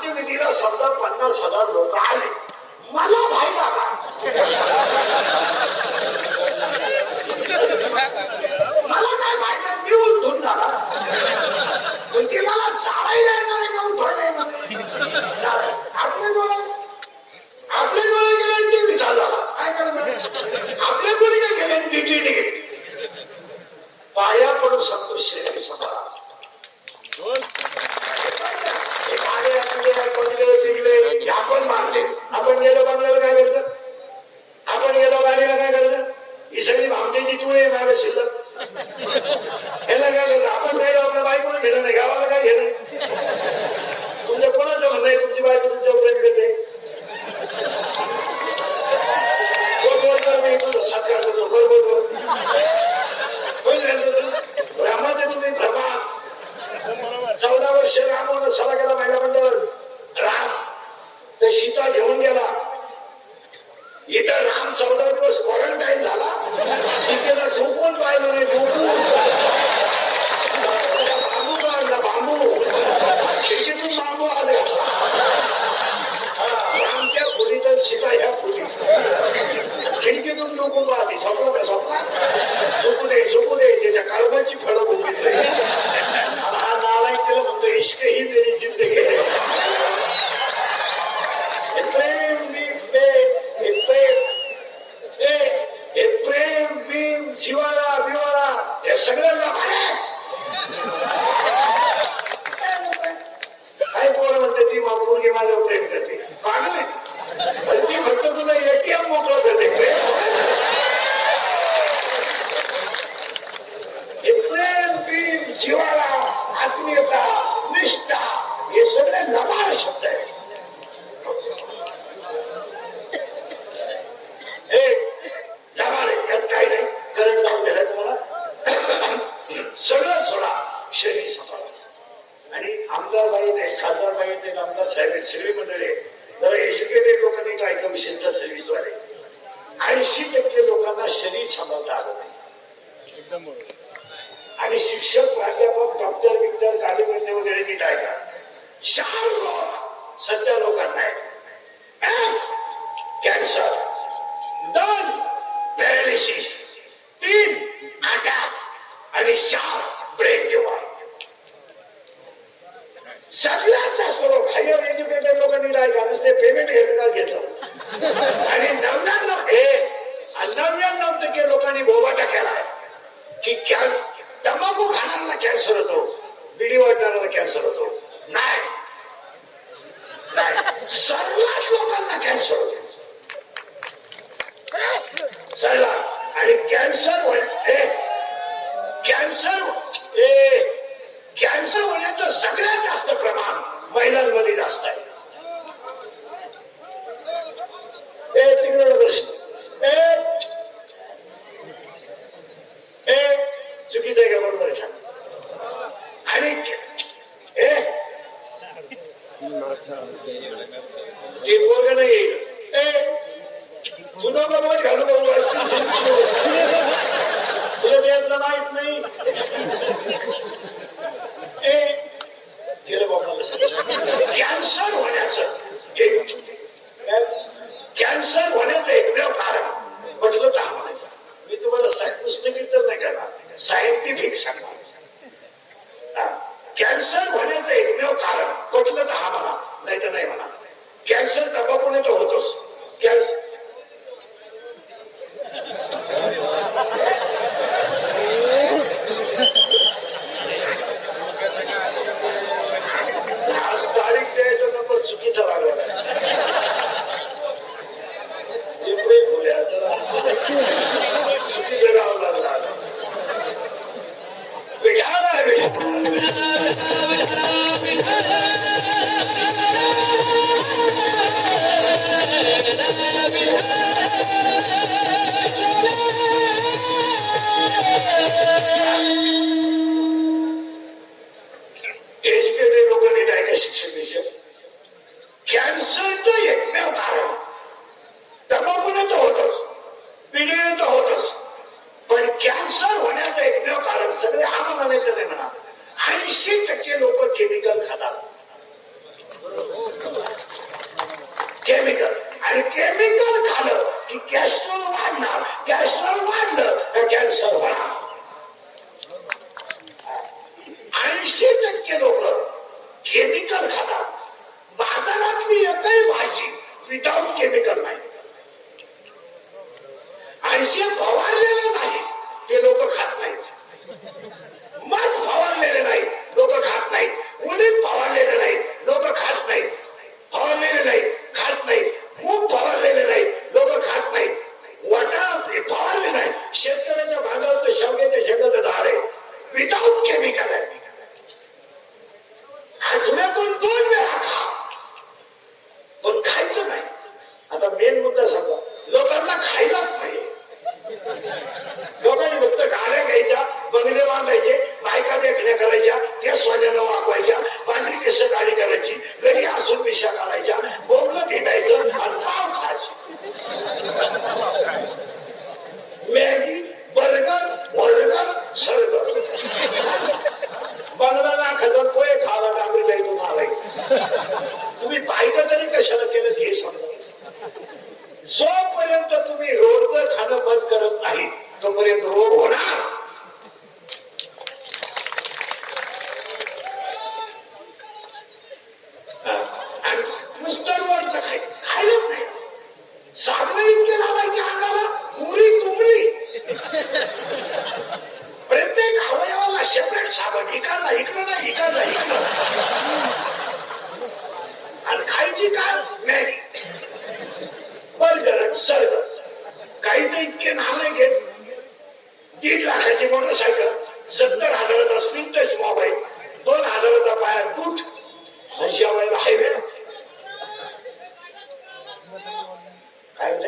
अंत्यविधीला समजा 50,000 लोक आले, मला फायदा काय? मला काय फायदा? मी उलटून झाला, पण ती मला चालायला येणार का उठवायला येणार? आपले डोळे गेले आणि टी विचार झाला, काय करायचं? आपल्या डोळे काय गेले आणि टी निघेल. पाया पडून सांगतो शरीर सांभाळा. आपण मारले, आपण गेलो बंगल्याला काय करत, आपण गेलो गाडीला काय करत, ही सगळी भामटेची टोळी मागे शिल्लक. याला काय करत, आपण गेलो आपल्या बायकोला घेणं नाही, गावाला काय घेणं. तुमच्या कोणाचं म्हणणं आहे तुमची बायको तुमच्यावर प्रेम करते? मी तुझा सत्कार करतो, कर बोल भ्रमात तुम्ही भ्रमात. 14 वर्ष राम सला गेला महिला मंडळ, राम तर सीता घेऊन गेला. इथं राम 14 दिवस क्वारंटाईन झाला, सीतेला डोकून पाहिलं नाही. बांबू काढला, बांबू खिडकीतून बांबू आले. रामच्या खोलीत सीता ह्या खोली, खिडकीतून डोकून पाहते. स्वप्न का स्वप्न, झोपू दे झोपू दे, त्याच्या कर्माची फळं भोगितली. हा नालायक केलं म्हणतो इश्क ही तेरी जिंदगी है. प्रेम बीम जिवाळा बिवाळा हे सगळ्यांना माहित. काय पोरं म्हणते ती पोरगी माझ्यावर प्रेम करते, पागल आहे. पण ती फक्त तुला एटीएम मोकळं करते. प्रेम बीम जिवाळा आत्मीयता निष्ठा हे सगळे लबाड शब्द आहेत. यात काही नाही, करंट लावून दिलाय तुम्हाला. सगळं सोडा, शरीर सांभाळा. आणि आमदार बाई आहेत, खासदार बाई आहेत, आमदार साहेब आहेत, सगळी मंडळी आहेत. जरा एज्युकेटेड लोकांनी काय का विशेषतः सर्व्हिसवाले 80% लोकांना शरीर सांभाळता आलं नाही. एकदम बरोबर. आणि शिक्षक, प्राध्यापक, डॉक्टर, विक्टर, कार्यकर्ते वगैरे नीट आहे का? 4 रोग सध्या लोकांना आहेत. कॅन्सर, 2 पॅरालिसिस, 3 अटॅक आणि 4 ब्रेन ट्युमर. सगळ्यात जास्त लोक हायर एज्युकेटेड लोकांनी नीट का नसते पेमेंट घेतलं. आणि 99% लोकांनी बोबाटा केलाय की तंबाखू खाणाऱ्याला कॅन्सर होतो, बिडी वाटणाऱ्याला कॅन्सर होतो. नाही, सर्वात लोकांना कॅन्सर होतो. आणि कॅन्सर होण्याचं सगळ्यात जास्त प्रमाण महिलांमध्ये जास्त आहे. तिकडे प्रश्न चुकीचं आहे का बरोबर आहे सांग. आणि ते पोरग नाही येईल, तुला का बोट घालू बघू, तुला त्यातलं माहित नाही. गेलं बाबा. कॅन्सर होण्याचं एकमेव कारण म्हटलं तर हा म्हणायचं. मी तुम्हाला पुस्तकी तर नाही करणार, सायंटिफिक सांगणार. कॅन्सर होण्याचं एकमेव कारण म्हटलं तर हा म्हणा, नाही तर नाही म्हणा. कॅन्सर तंबाखूने तर होतोच. कॅन्सर आज तारीख द्यायचा नंबर चुकीचा लागला. चुकीचं गाव लागला. एज्युकेटेड लोकांनी काय का शिक्षण देशात कॅन्सरचं एकमेव कारण तंबाखूने तर होतच, पिढीने तर होतच, पण कॅन्सर होण्याचं एकमेव कारण सगळे हा म्हणा नाही तर नाही म्हणा 80% लोक केमिकल खातात. 80% लोक केमिकल खातात. बाजारातली एकही भाजी विदाउट केमिकल नाही. आणि जे फवारलेलं नाही ते लोक खात नाहीत. मध फवारलेले नाही लोक खात नाहीत. उडीद फवारलेले नाही लोक खात नाहीत. फवारलेले नाही खात नाहीत. मूग फवारलेले नाही लोक खात नाहीत. वाटाणा फवारले नाही. शेतकऱ्याच्या भांडावरचं शेवग्याच्या शेंगाचं झाड आहे विदाउट केमिकल आहे. आठवड्यातून 2 वेळा खा पण खायचं नाही. आता मेन मुद्दा सांगा, लोकांना खायलाच नाही. लोकांनी फक्त गाड्या घ्यायच्या, बंगले बांधायचे, बायका देखण्या करायच्या, त्या सोन्यानं वाकवायच्या, पांढरी केस काळी करायची, घरी असून मिशा काढायच्या, बोंबलं हिंडायचं आणि पाव खायचे. मॅगी, बर्गर, सर्गर. बंगला खजर पोहे खावा डांबरीला इथून आलाय. तुम्ही पाहिलं तरी कशाला केलं हे समजा. जोपर्यंत तुम्ही रोडचं खाणं बंद करत नाही तोपर्यंत रोग होणार. आणि नुसतं रोडचं खायलाच नाही. साबण इतके लावायचे अंगाला, पुरी तुंबली. प्रत्येक अवयवाला सेपरेट साबण. इकडला इकडं नाही, इकडला इकडं. आणि खायची काय मॅगी, बर्गर, सर्वर. काही तर इतके नाव नाही घेत. 1.5 लाखाची मोटरसायकल, 70,000चा स्क्रीन टच मोबाईल, 2,000चा पायात बूट, 80 वेळेला हायवे. काय होत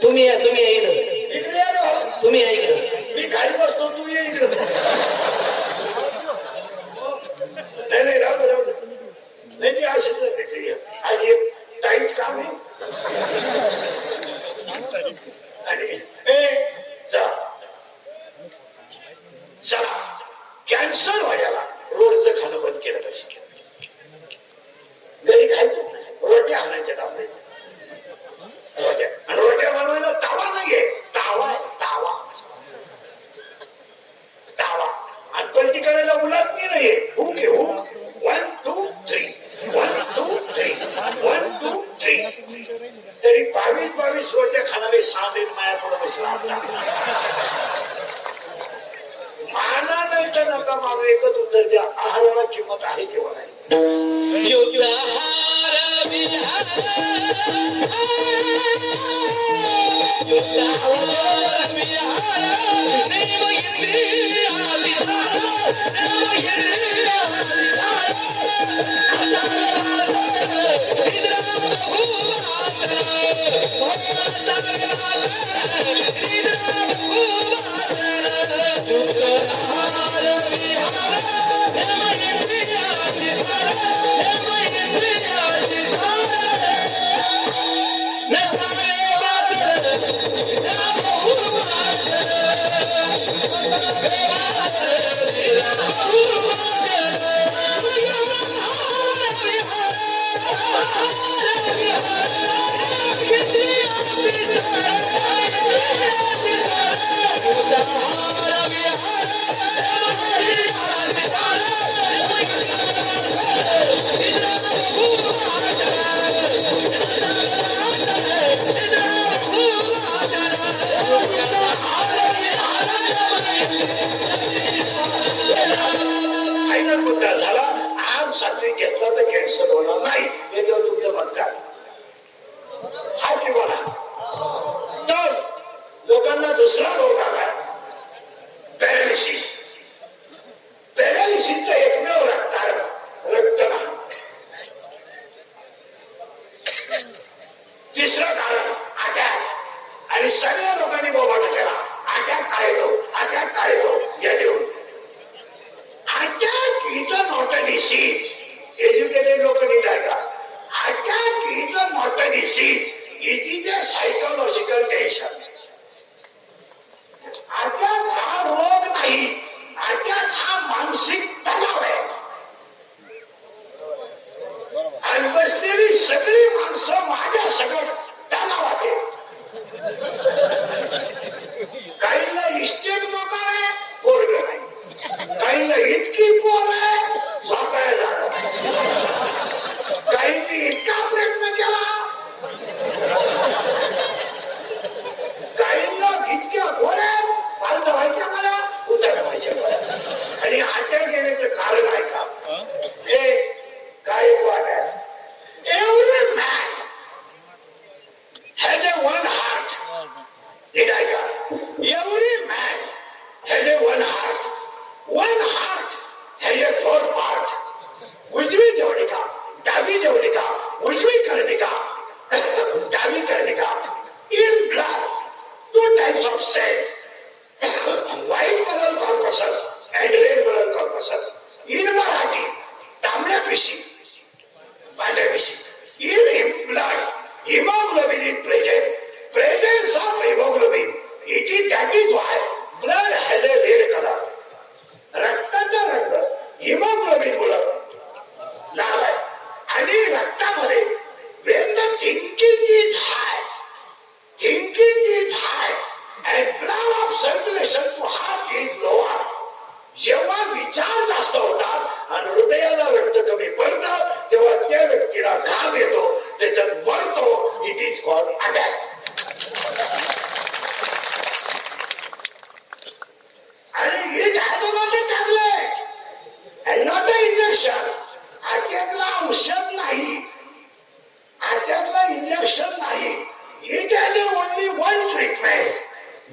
तुम्ही या इकडं. इकडे या रे भाऊ. तुम्ही या इकडं. मी खाली बसतो, तू ये इकडं. नाही राहू दे. नाही ती अशी आज एक टाईट काम आहे. आणि चला कॅन्सर व्हायला रोडचं खाणं बंद केलं पाहिजे. घरी खायचं नाही, रोट्या आणायच्या डांबरीच्या. रोट्या आणि रोट्या बनवायला तावा नाहीये, तावा आणि पलटी करायला उलटणी नाहीये. हुक आहे हुक. 1 2 3 1 2 3 1 2 3. तरी 22 रोट्या खाणारे 6 दिन माया पुढे बसला. माना नाही तर नका मानू. एकच उत्तर द्या, आहाराला किंमत आहे किंवा नाही. फायनल मुद्दा झाला. आज सात्विक घेतला तर कॅन्सर होणार नाही. याच्यावर तुमचं मत काय? हा किंवा ना. तर लोकांना दुसरा रोग आला, पॅरालिसिस. पॅरालिसिसचं एकमेव रक्त नाही. तिसरं कारण अटॅक. आणि सगळ्या लोकांनी बोबाटा केला, अटॅक काय येतो या देऊन. Attack is not a disease. Educated लोक नीट आहे का? Attack is not a disease. It is a psychological tension. Attack हा रोग नाही, अटॅक हा मानसिक तणाव आहे. आणि बसलेली सगळी माणसं माझ्या सगळं तणावात आहेत. काहींना इस्टेट मोकार आहे, इतकी पोर आहे झोपाय झालं काहींनी इतका प्रयत्न केला काहींना इतक्या गोळ्या पालत व्हायच्या मला उतरलं व्हायच्या गोळ्या आणि अटॅक येण्याचं कारण आहे का हे काय वाटत every man has a one heart. Did I got? Every man has a one heart. One heart has a four part. उजवी जवळिका, डावी जवळिका, उजवी कर्णिका, डावी कर्णिका. In blood, two types of cells. White blood corpuscles and red blood corpuscles. In Marathi, तांबड्या पेशी, पांढऱ्या पेशी. In blood, hemoglobin is present. Presence of hemoglobin. That is why blood has a red color. रक्ताचा रंग haemoglobin मुळे लाल आहे आणि रक्तामध्ये when the thinking is high and blood of circulation to heart is lower. जेव्हा विचार जास्त होतात आणि हृदयाला रक्त कमी पडतं तेव्हा त्या व्यक्तीला घाम येतो त्याच्यात मरतो. It is called attack. आणि it has a tablet and not a injection. अटॅकला औषध नाही, अटॅकला इंजेक्शन नाही. It has a only one treatment.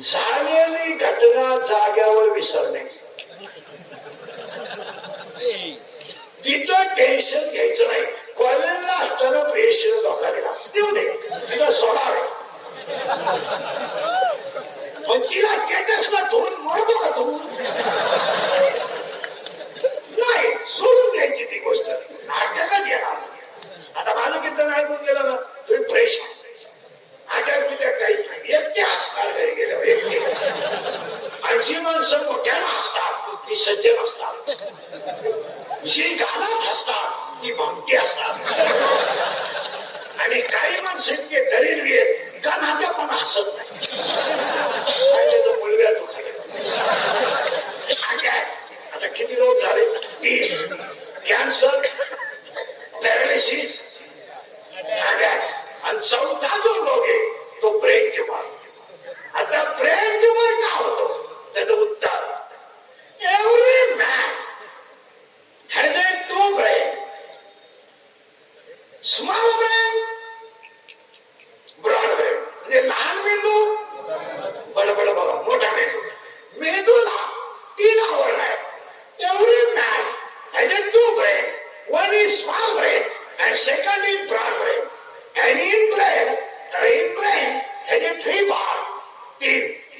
झालेली घटना जाग्यावर विसरणे. तिचं टेन्शन घ्यायचं नाही. कॉलेजला असताना प्रेशर धोका दिला देऊ दे तिला सोडावे पण तिला स्टेटसला ठेवून मरतो का तू नाही सोडून द्यायची ती गोष्ट. अटॅकच येणार. आता माझं कीर्तन ऐकून गेलं ना तुम्ही फ्रेश अटॅक बिटॅक काहीच नाही. एकटे असणार घरी गेल्यावर एकटे. आणि जी माणसं मोठ्यानं असतात ती सज्जन असतात. जी गालात असतात ती भामटी असतात. आणि काही माणसं इतके दरिद्री आहेत का नात्या पण हसत नाही. मुलगा तू खाली आता किती रोग झाले. 3 कॅन्सर, पॅरालिसिस, अटॅक आणि 4था जो रोग आहे तो ब्रेन ट्युमर. आता ब्रेन ट्युमर का होतो त्याचं उत्तर every man has a two brain. Small brain, broad brain. म्हणजे लहान मेंदू बडबड बघा मोठा मेंदू.